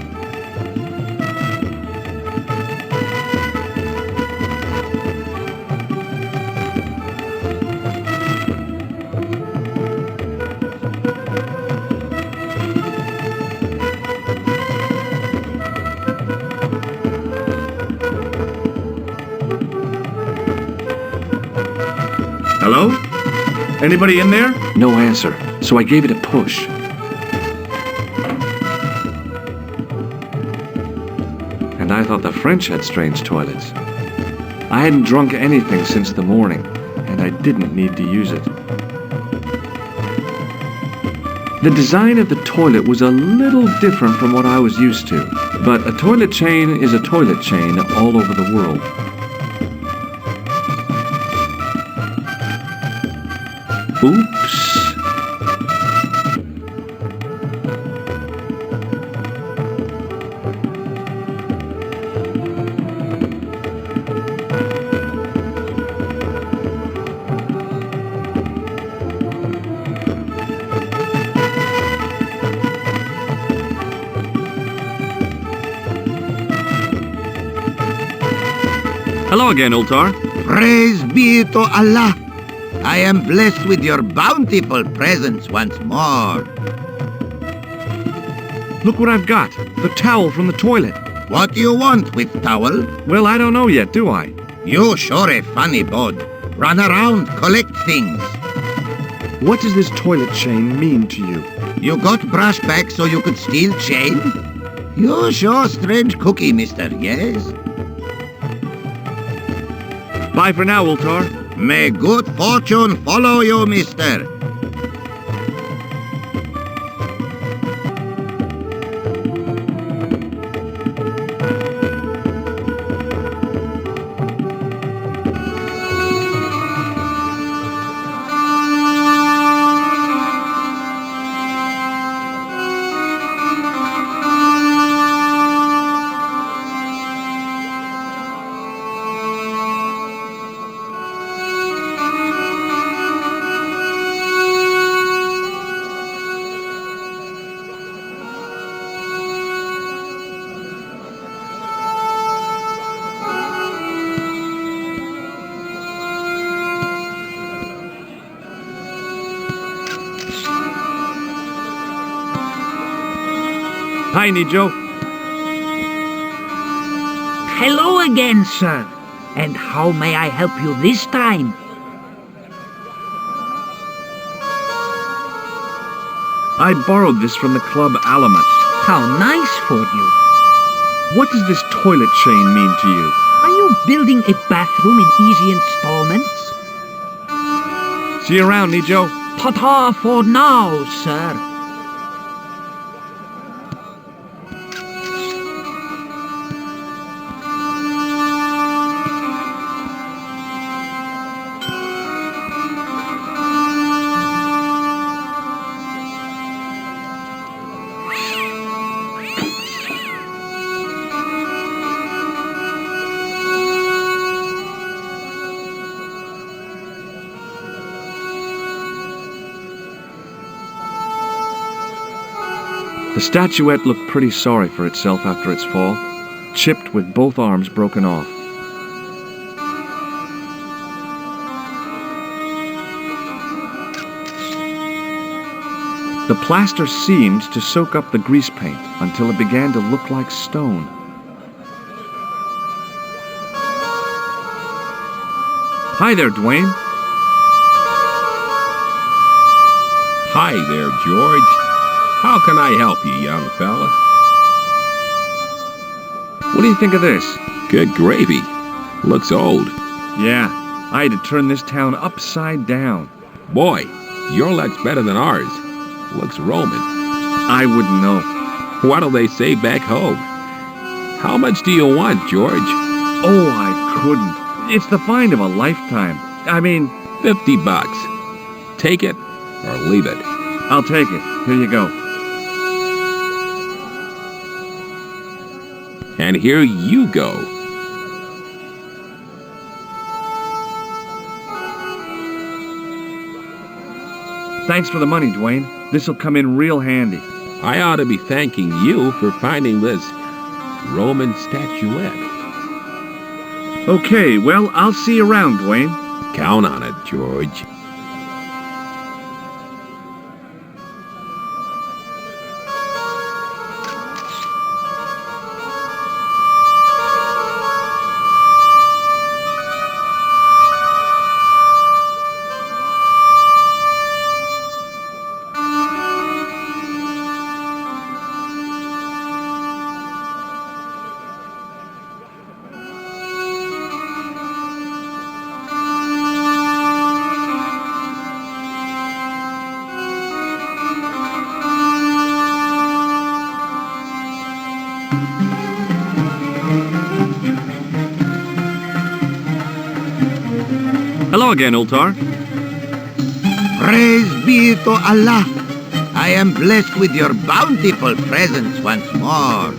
Hello? Anybody in there? No answer, so I gave it a push. And I thought the French had strange toilets. I hadn't drunk anything since the morning, and I didn't need to use it. The design of the toilet was a little different from what I was used to, but a toilet chain is a toilet chain all over the world. Oops. Hello again, Ultar. Praise be to Allah. I am blessed with your bountiful presence once more. Look what I've got. The towel from the toilet. What do you want with towel? Well, I don't know yet, do I? You sure a funny bod. Run around, collect things. What does this toilet chain mean to you? You got brush back so you could steal chain? You sure strange cookie, mister, yes? Bye for now, Ultar. May good fortune follow you, mister. Hi, Nijo. Hello again, sir. And how may I help you this time? I borrowed this from the Club Alamus. How nice for you. What does this toilet chain mean to you? Are you building a bathroom in easy installments? See you around, Nijo. Ta-ta for now, sir. The statuette looked pretty sorry for itself after its fall, chipped with both arms broken off. The plaster seemed to soak up the grease paint until it began to look like stone. Hi there, Dwayne. Hi there, George. How can I help you, young fella? What do you think of this? Good gravy. Looks old. Yeah, I had to turn this town upside down. Boy, your luck's better than ours. Looks Roman. I wouldn't know. What'll they say back home? How much do you want, George? Oh, I couldn't. It's the find of a lifetime. I mean, $50. Take it or leave it. I'll take it. Here you go. And here you go. Thanks for the money, Dwayne. This'll come in real handy. I ought to be thanking you for finding this Roman statuette. Okay, well, I'll see you around, Dwayne. Count on it, George. Hello again, Ultar. Praise be to Allah. I am blessed with your bountiful presence once more.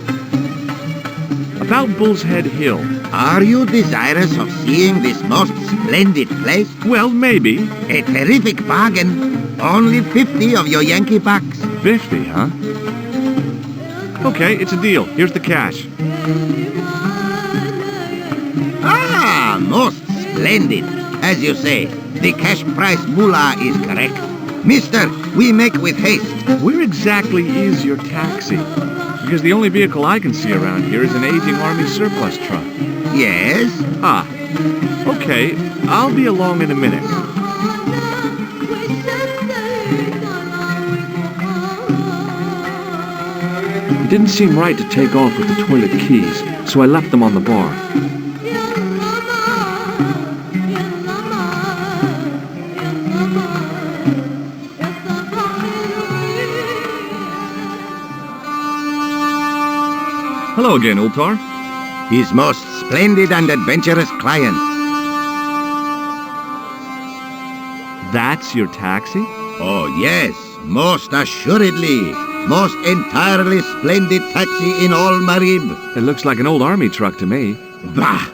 About Bull's Head Hill. Are you desirous of seeing this most splendid place? Well, maybe. A terrific bargain. Only 50 of your Yankee bucks. 50, huh? Okay, it's a deal. Here's the cash. Ah, most splendid. As you say, the cash price moolah is correct. Mister, we make with haste. Where exactly is your taxi? Because the only vehicle I can see around here is an aging Army surplus truck. Yes? Ah, okay. I'll be along in a minute. It didn't seem right to take off with the toilet keys, so I left them on the bar. Hello again, Ultar. His most splendid and adventurous client. That's your taxi? Oh, yes, most assuredly. Most entirely splendid taxi in all Marib. It looks like an old army truck to me. Bah!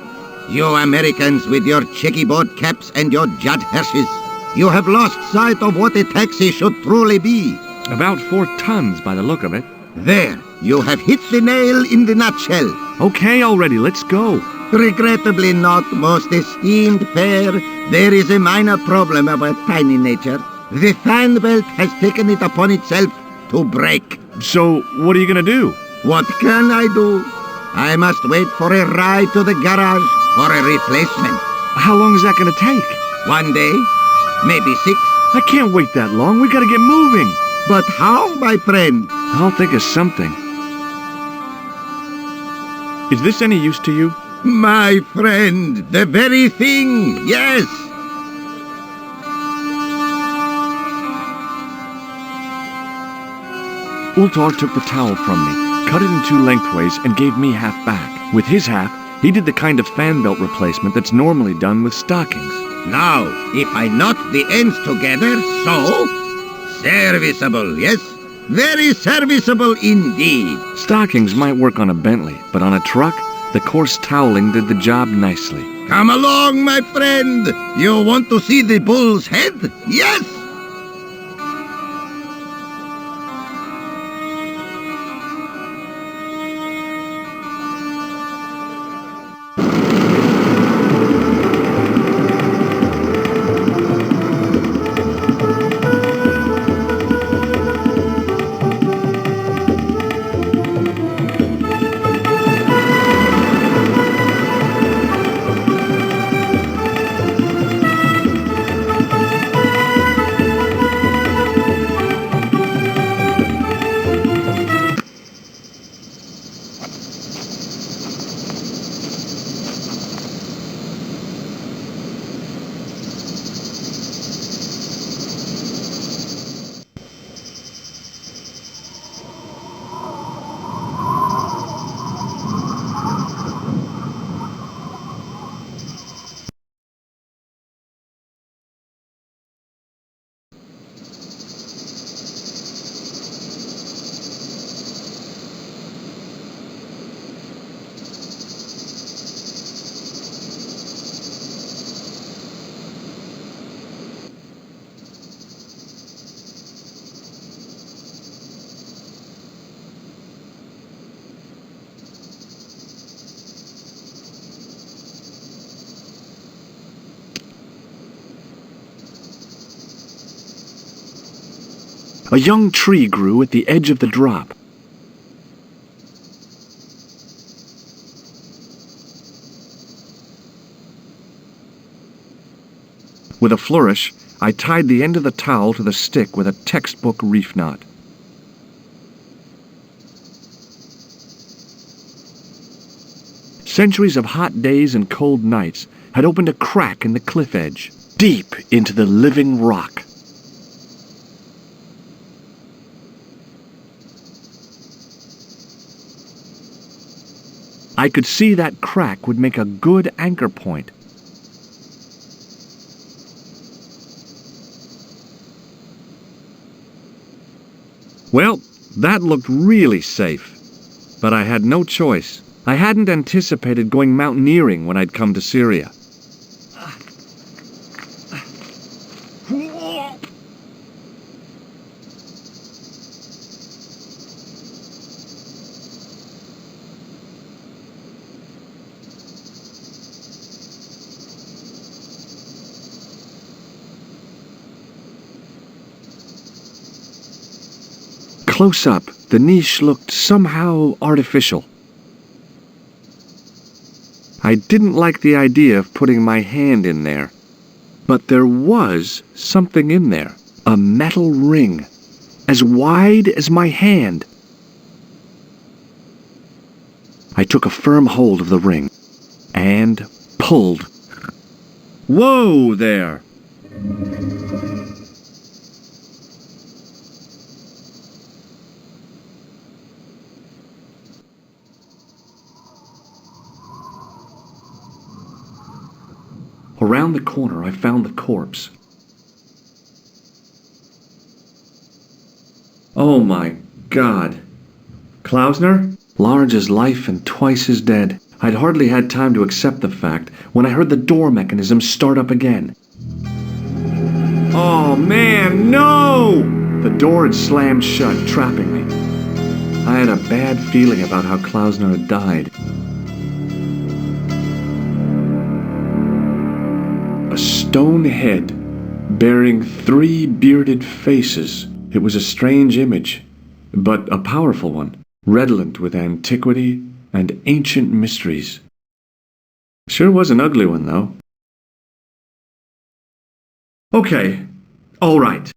You Americans with your checkerboard caps and your Judd Hershes. You have lost sight of what a taxi should truly be. About 4 tons by the look of it. There, you have hit the nail in the nutshell. Okay already, let's go. Regrettably not, most esteemed pair. There is a minor problem of a tiny nature. The fan belt has taken it upon itself to break. So, what are you gonna do? What can I do? I must wait for a ride to the garage or a replacement. How long is that going to take? 1 day, maybe 6. I can't wait that long. We got to get moving. But how, my friend? I'll think of something. Is this any use to you? My friend, the very thing, yes. Ultar took the towel from me, cut it in 2 lengthways, and gave me half back. With his half, he did the kind of fan belt replacement that's normally done with stockings. Now, if I knot the ends together, so... Serviceable, yes? Very serviceable indeed. Stockings might work on a Bentley, but on a truck, the coarse toweling did the job nicely. Come along, my friend. You want to see the bull's head? Yes! A young tree grew at the edge of the drop. With a flourish, I tied the end of the towel to the stick with a textbook reef knot. Centuries of hot days and cold nights had opened a crack in the cliff edge, deep into the living rock. I could see that crack would make a good anchor point. Well, that looked really safe, but I had no choice. I hadn't anticipated going mountaineering when I'd come to Syria. Close up, the niche looked somehow artificial. I didn't like the idea of putting my hand in there. But there was something in there. A metal ring, as wide as my hand. I took a firm hold of the ring and pulled. Whoa there! Around the corner, I found the corpse. Oh my God. Klausner? Large as life and twice as dead. I'd hardly had time to accept the fact when I heard the door mechanism start up again. Oh man, no! The door had slammed shut, trapping me. I had a bad feeling about how Klausner had died. A stone head, bearing 3 bearded faces. It was a strange image, but a powerful one. redolent with antiquity and ancient mysteries. Sure was an ugly one, though. Okay, all right.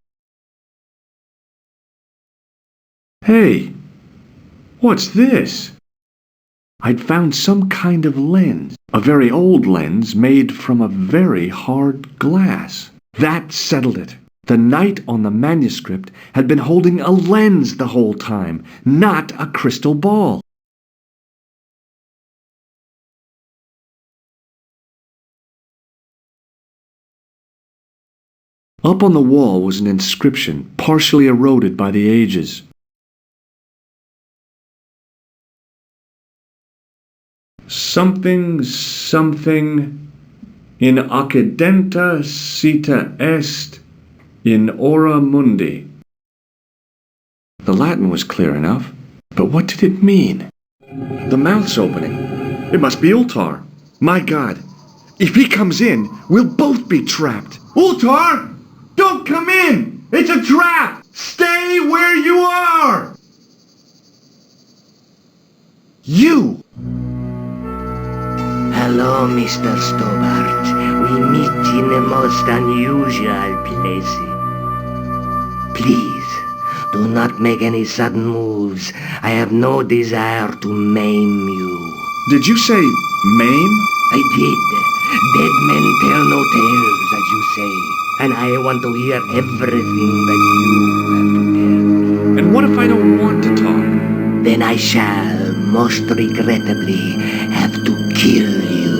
Hey, what's this? I'd found some kind of lens, a very old lens made from a very hard glass. That settled it. The knight on the manuscript had been holding a lens the whole time, not a crystal ball. Up on the wall was an inscription, partially eroded by the ages. Something, in accidenta cita est in ora mundi. The Latin was clear enough, but what did it mean? The mouth's opening. It must be Ultar. My God, if he comes in, we'll both be trapped. Ultar! Don't come in! It's a trap! Stay where you are! You! Hello, Mr. Stobart. We meet in the most unusual places. Please, do not make any sudden moves. I have no desire to maim you. Did you say maim? I did. Dead men tell no tales, as you say. And I want to hear everything that you have to tell me. And what if I don't want to talk? Then I shall, most regrettably, have to kill you.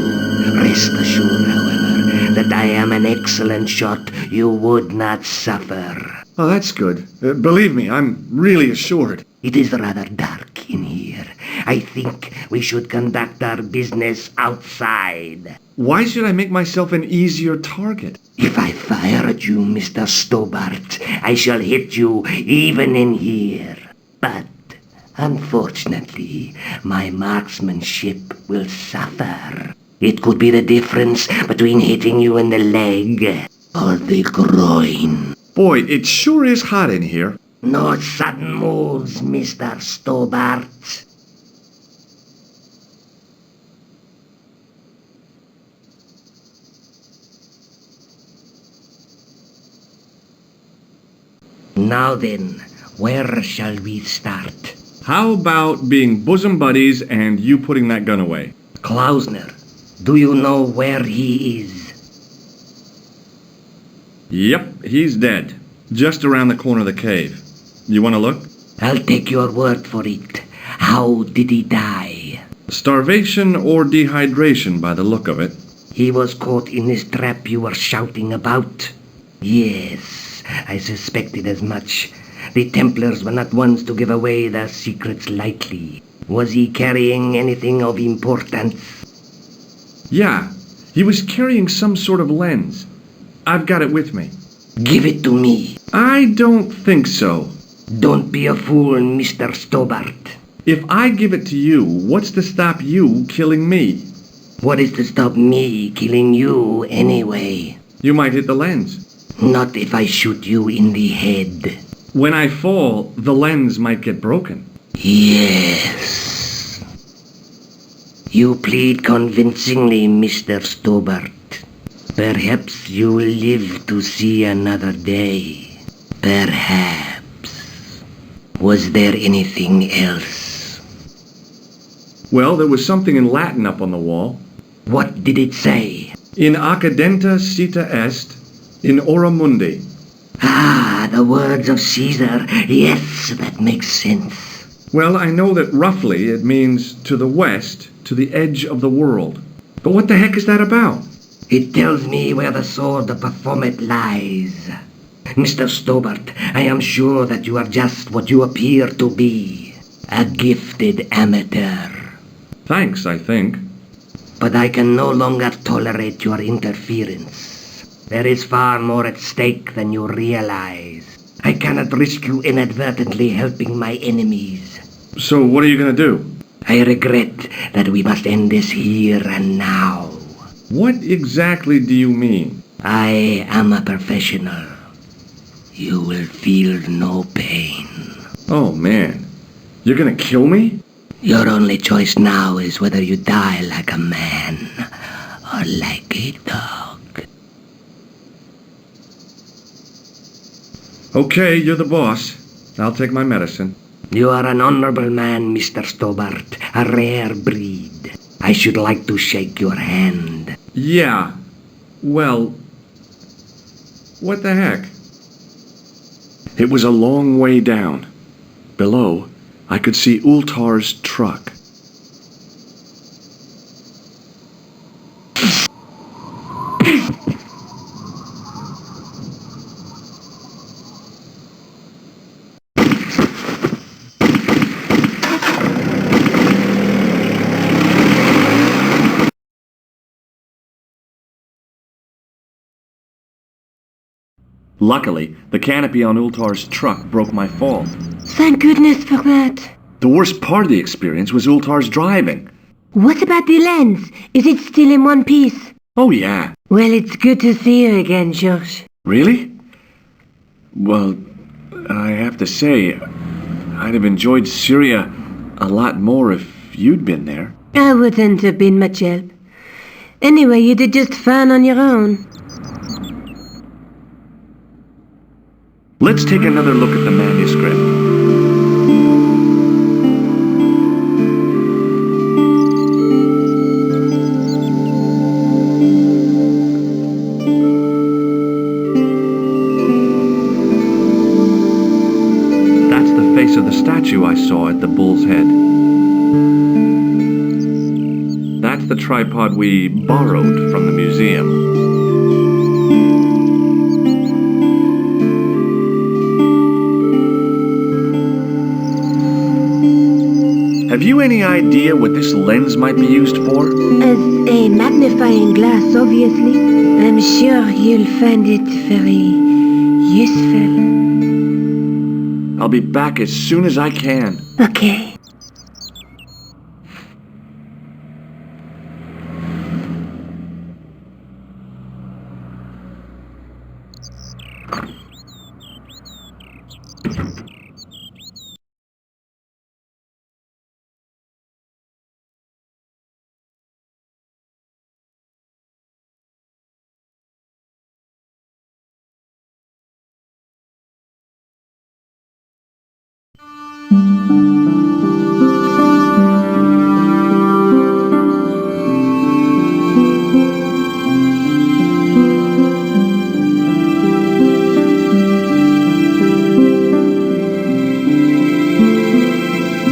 Rest assured, however, that I am an excellent shot you would not suffer. Oh, that's good. Believe me, I'm really assured. It is rather dark in here. I think we should conduct our business outside. Why should I make myself an easier target? If I fire at you, Mr. Stobart, I shall hit you even in here. But, unfortunately, my marksmanship will suffer. It could be the difference between hitting you in the leg or the groin. Boy, it sure is hot in here. No sudden moves, Mr. Stobart. Now then, where shall we start? How about being bosom buddies and you putting that gun away? Klausner, do you know where he is? Yep, he's dead. Just around the corner of the cave. You want to look? I'll take your word for it. How did he die? Starvation or dehydration by the look of it. He was caught in this trap you were shouting about. Yes, I suspected as much. The Templars were not ones to give away their secrets lightly. Was he carrying anything of importance? Yeah, he was carrying some sort of lens. I've got it with me. Give it to me. I don't think so. Don't be a fool, Mr. Stobart. If I give it to you, what's to stop you killing me? What is to stop me killing you anyway? You might hit the lens. Not if I shoot you in the head. When I fall, the lens might get broken. Yes. You plead convincingly, Mr. Stobart. Perhaps you will live to see another day. Perhaps. Was there anything else? Well, there was something in Latin up on the wall. What did it say? In accidenta cita est, in ora mundi. Ah, the words of Caesar. Yes, that makes sense. Well, I know that roughly it means to the west, to the edge of the world. But what the heck is that about? It tells me where the sword of Baphomet lies. Mr. Stobart, I am sure that you are just what you appear to be. A gifted amateur. Thanks, I think. But I can no longer tolerate your interference. There is far more at stake than you realize. I cannot risk you inadvertently helping my enemies. So what are you going to do? I regret that we must end this here and now. What exactly do you mean? I am a professional. You will feel no pain. Oh, man. You're gonna kill me? Your only choice now is whether you die like a man or like a dog. Okay, you're the boss. I'll take my medicine. You are an honorable man, Mr. Stobart, a rare breed. I should like to shake your hand. Yeah. Well, what the heck? It was a long way down. Below, I could see Ultar's truck. Luckily, the canopy on Ultar's truck broke my fall. Thank goodness for that. The worst part of the experience was Ultar's driving. What about the lens? Is it still in one piece? Oh yeah. Well, it's good to see you again, Josh. Really? Well, I have to say, I'd have enjoyed Syria a lot more if you'd been there. I wouldn't have been much help. Anyway, you did just fine on your own. Let's take another look at the manuscript. That's the face of the statue I saw at the bull's head. That's the tripod we borrowed from the museum. Have you any idea what this lens might be used for? As a magnifying glass, obviously. I'm sure you'll find it very useful. I'll be back as soon as I can. Okay.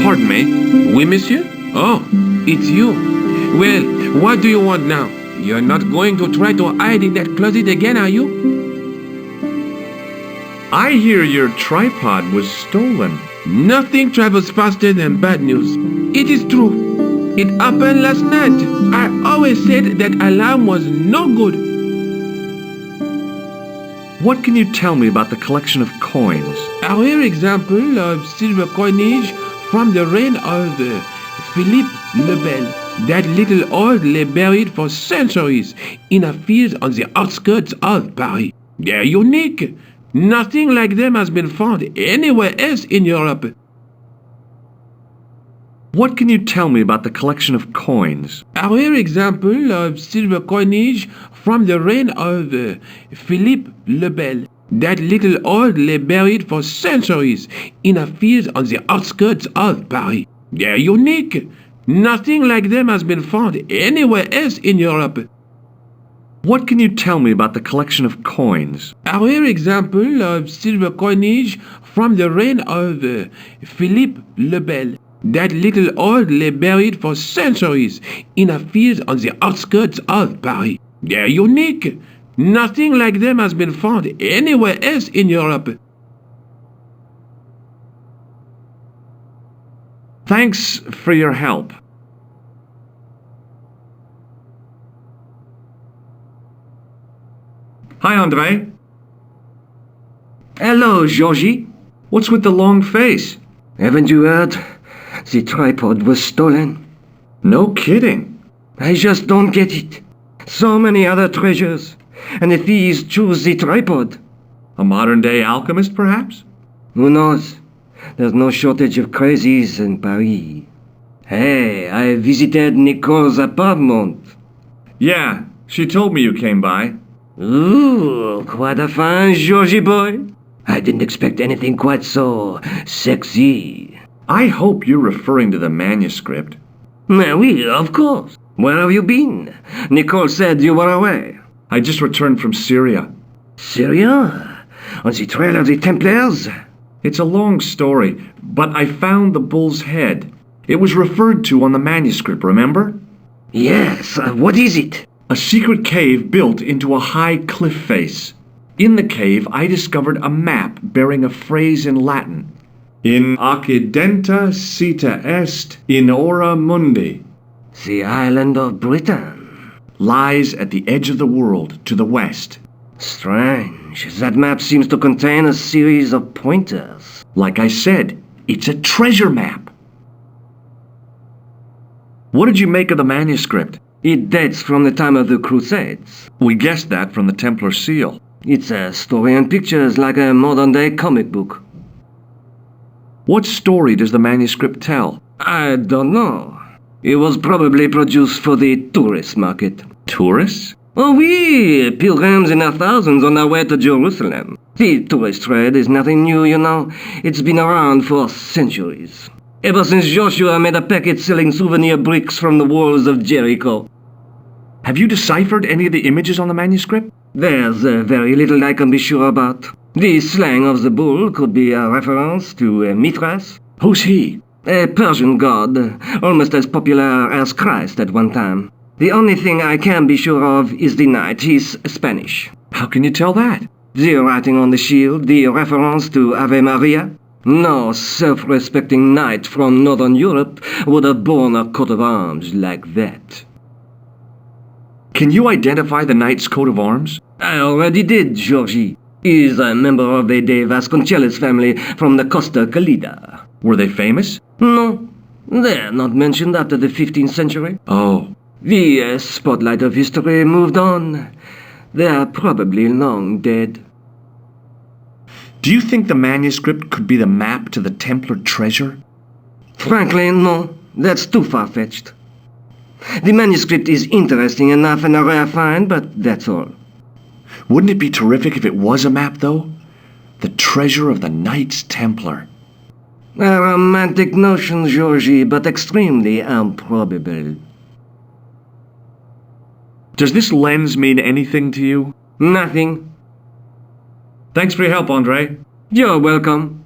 Pardon me? Oui, monsieur? Oh, it's you. Well, what do you want now? You're not going to try to hide in that closet again, are you? I hear your tripod was stolen. Nothing travels faster than bad news. It is true. It happened last night. I always said that alarm was no good. What can you tell me about the collection of coins? A rare example of silver coinage from the reign of Philippe le Bel. That little old lay buried for centuries in a field on the outskirts of Paris. They're unique. Nothing like them has been found anywhere else in Europe. What can you tell me about the collection of coins? A rare example of silver coinage from the reign of Philippe le Bel. That little old lay buried for centuries in a field on the outskirts of Paris. They're unique. Nothing like them has been found anywhere else in Europe. What can you tell me about the collection of coins? A rare example of silver coinage from the reign of Philippe le Bel. That little old lay buried for centuries in a field on the outskirts of Paris. They're unique. Nothing like them has been found anywhere else in Europe. Thanks for your help. Hi, André. Hello, Georgie. What's with the long face? Haven't you heard? The tripod was stolen. No kidding. I just don't get it. So many other treasures, and the thieves choose the tripod. A modern-day alchemist, perhaps? Who knows? There's no shortage of crazies in Paris. Hey, I visited Nicole's apartment. Yeah, she told me you came by. Ooh, quite a fine Georgie boy. I didn't expect anything quite so sexy. I hope you're referring to the manuscript. Oui, of course. Where have you been? Nicole said you were away. I just returned from Syria. Syria? On the trail of the Templars? It's a long story, but I found the bull's head. It was referred to on the manuscript, remember? Yes, what is it? A secret cave built into a high cliff face. In the cave, I discovered a map bearing a phrase in Latin. In occidenta cita est in ora mundi. The island of Britain. Lies at the edge of the world to the west. Strange. That map seems to contain a series of pointers. Like I said, it's a treasure map. What did you make of the manuscript? It dates from the time of the Crusades. We guessed that from the Templar seal. It's a story and pictures like a modern-day comic book. What story does the manuscript tell? I don't know. It was probably produced for the tourist market. Tourists? Oh oui, pilgrims in their thousands on their way to Jerusalem. The tourist trade is nothing new, you know. It's been around for centuries. Ever since Joshua made a packet selling souvenir bricks from the walls of Jericho. Have you deciphered any of the images on the manuscript? There's very little I can be sure about. The slang of the bull could be a reference to Mithras. Who's he? A Persian god, almost as popular as Christ at one time. The only thing I can be sure of is the knight. He's Spanish. How can you tell that? The writing on the shield, the reference to Ave Maria. No self-respecting knight from Northern Europe would have borne a coat of arms like that. Can you identify the knight's coat of arms? I already did, Georgie. He's a member of the De Vasconcelos family from the Costa Calida. Were they famous? No, they're not mentioned after the 15th century. Oh. The spotlight of history moved on. They're probably long dead. Do you think the manuscript could be the map to the Templar treasure? Frankly, no. That's too far-fetched. The manuscript is interesting enough and a rare find, but that's all. Wouldn't it be terrific if it was a map, though? The treasure of the Knights Templar. A romantic notion, Georgie, but extremely improbable. Does this lens mean anything to you? Nothing. Thanks for your help, Andre. You're welcome.